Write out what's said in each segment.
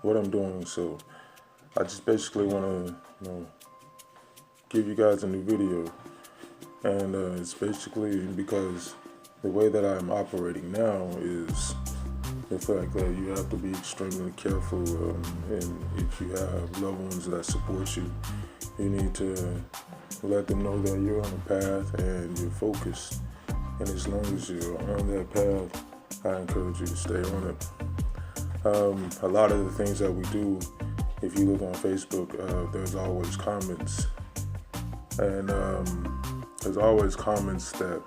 what I'm doing. So I just basically want to, give you guys a new video, and it's basically because the way that I'm operating now is the fact that you have to be extremely careful, and if you have loved ones that support you, you need to let them know that you're on a path and you're focused. And as long as you're on that path, I encourage you to stay on it. A lot of the things that we do, if you look on Facebook, there's always comments, and there's always comments that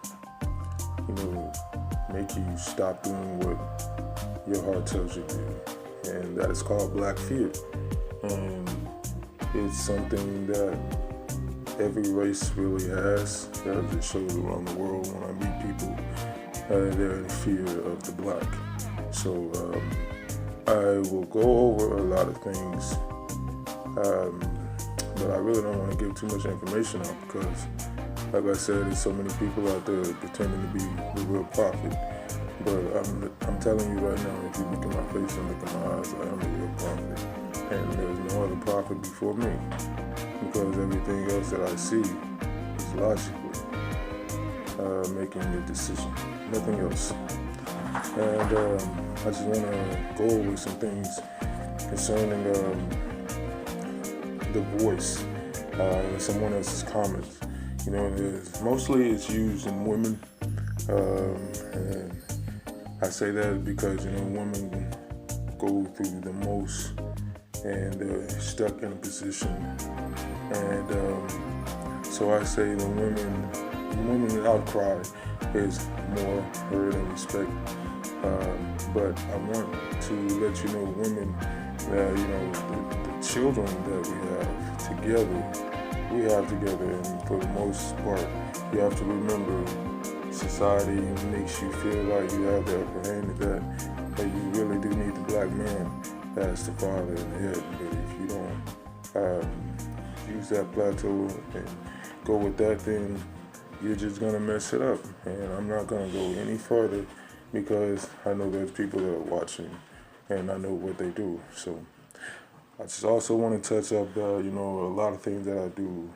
make you stop doing what your heart tells you to do, and that is called black fear. And it's something that every race really has, as it shows around the world. When I meet people, they're in fear of the black. So I will go over a lot of things, but I really don't want to give too much information out because, like I said, there's so many people out there pretending to be the real prophet. But I'm telling you right now, if you look in my face and look in my eyes, I am the real prophet. And there's no other prophet before me, because everything else that I see is logical, making a decision, nothing else. And I just want to go over some things concerning the voice in someone else's comments. Mostly it's used in women, and I say that because women go through the most, and they're stuck in a position, and so I say the women outcry is more heard and respect. But I want to let you know, women, that the children that we have together, and for the most part, you have to remember, society makes you feel like you have the upper hand, that you really do need the black man as the father in the head. But if you don't use that plateau and go with that, then you're just gonna mess it up. And I'm not gonna go any further because I know there's people that are watching, and I know what they do. So I just also want to touch up, a lot of things that I do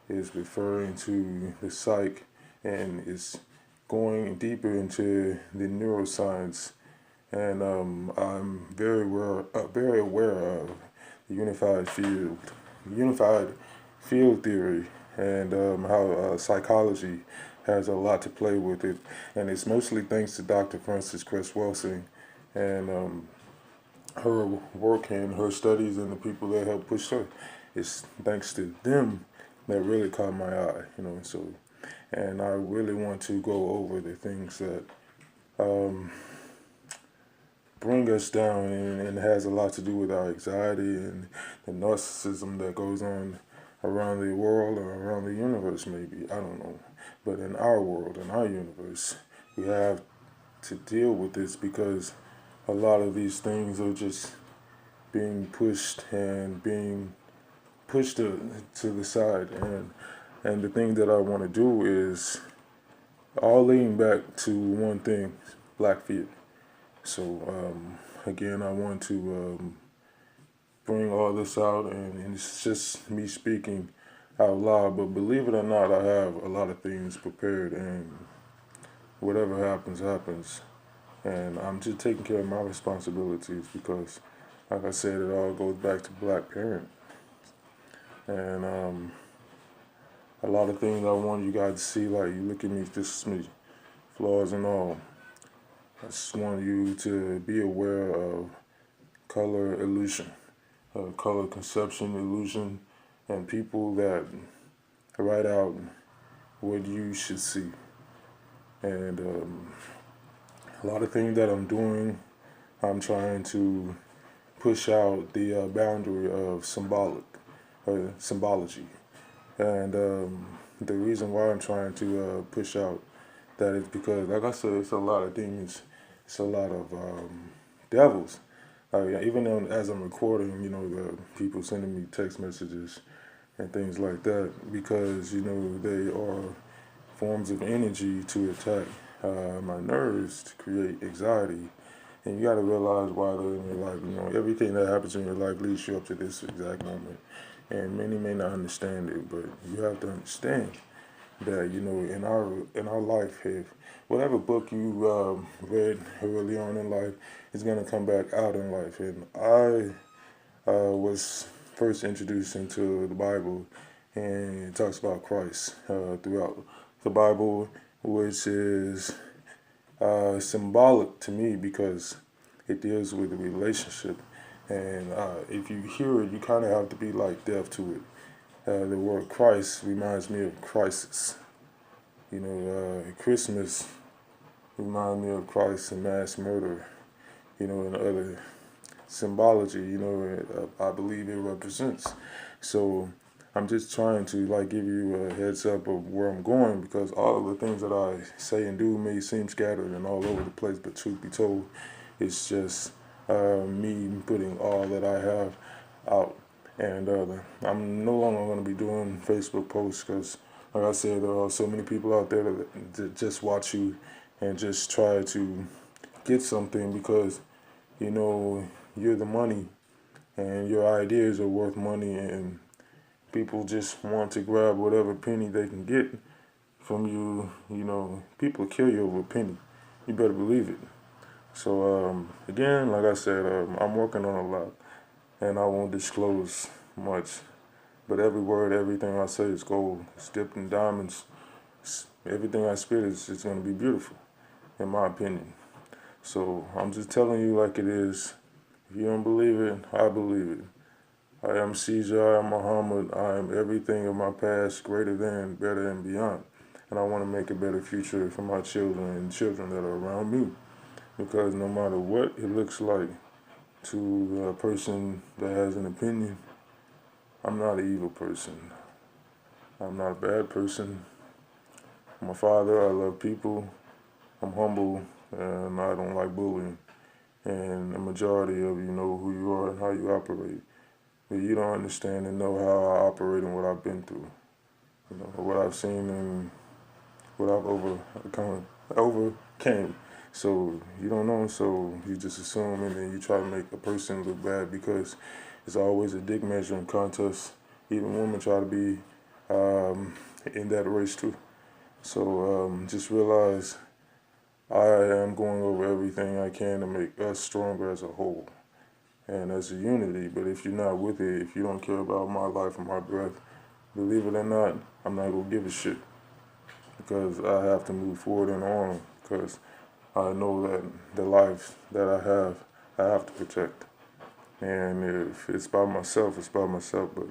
is referring to the psych, and it's going deeper into the neuroscience. And I'm very aware of the unified field theory, and how psychology has a lot to play with it. And it's mostly thanks to Dr. Frances Cress Welsing, and her work and her studies and the people that helped push her. It's thanks to them that really caught my eye, So, and I really want to go over the things that bring us down, and has a lot to do with our anxiety and the narcissism that goes on around the world, or around the universe, maybe, I don't know. But in our world, in our universe, we have to deal with this because a lot of these things are just being pushed to the side. And the thing that I want to do is all leading back to one thing: black fear. So again, I want to bring all this out, and it's just me speaking out loud. But believe it or not, I have a lot of things prepared, and whatever happens, happens. And I'm just taking care of my responsibilities because, like I said, it all goes back to black parent. And a lot of things I want you guys to see, like, you look at me, this is me, flaws and all. I just want you to be aware of color illusion, color conception illusion, and people that write out what you should see. And a lot of things that I'm doing, I'm trying to push out the boundary of symbology. And the reason why I'm trying to push out that is because, like I said, it's a lot of demons, it's a lot of devils. Even as I'm recording, the people sending me text messages and things like that, because they are forms of energy to attack my nerves, to create anxiety, And you got to realize why they're in your life. You know, everything that happens in your life leads you up to this exact moment. And many may not understand it, but you have to understand that, you know, in our life, if whatever book you read early on in life is going to come back out in life. And I was first introduced into the Bible, and it talks about Christ throughout the Bible, which is symbolic to me because it deals with a relationship. And if you hear it, you kind of have to be like deaf to it. The word Christ reminds me of crisis. You know, Christmas reminds me of Christ and mass murder. You know, and other symbology. You know, I believe it represents. So I'm just trying to like give you a heads up of where I'm going because all of the things that I say and do may seem scattered and all over the place, but truth be told, it's just me putting all that I have out. And I'm no longer going to be doing Facebook posts because, like I said, there are so many people out there that just watch you and just try to get something because, you know, you're the money and your ideas are worth money and people just want to grab whatever penny they can get from you. You know, people kill you over a penny. You better believe it. So again, like I said, I'm working on a lot, and I won't disclose much. But every word, everything I say is gold. It's dipped in diamonds. Everything I spit is going to be beautiful, in my opinion. So I'm just telling you like it is. If you don't believe it, I believe it. I am Caesar, I am Muhammad, I am everything of my past, greater than, better, and beyond. And I want to make a better future for my children and children that are around me. Because no matter what it looks like to a person that has an opinion, I'm not an evil person. I'm not a bad person. I'm a father, I love people, I'm humble, and I don't like bullying. And the majority of you know who you are and how you operate. But you don't understand and know how I operate and what I've been through. You know, what I've seen and what I've overcame. So you don't know, so you just assume and then you try to make a person look bad because it's always a dick measuring contest. Even women try to be in that race too. So just realize I am going over everything I can to make us stronger as a whole and as a unity. But if you're not with it, if you don't care about my life and my breath, believe it or not, I'm not going to give a shit because I have to move forward and on because I know that the life that I have to protect. And if it's by myself, it's by myself. But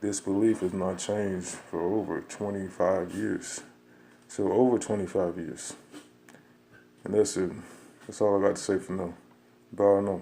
this belief has not changed for over 25 years. So over 25 years. And that's it. That's all I got to say for now. Bye now.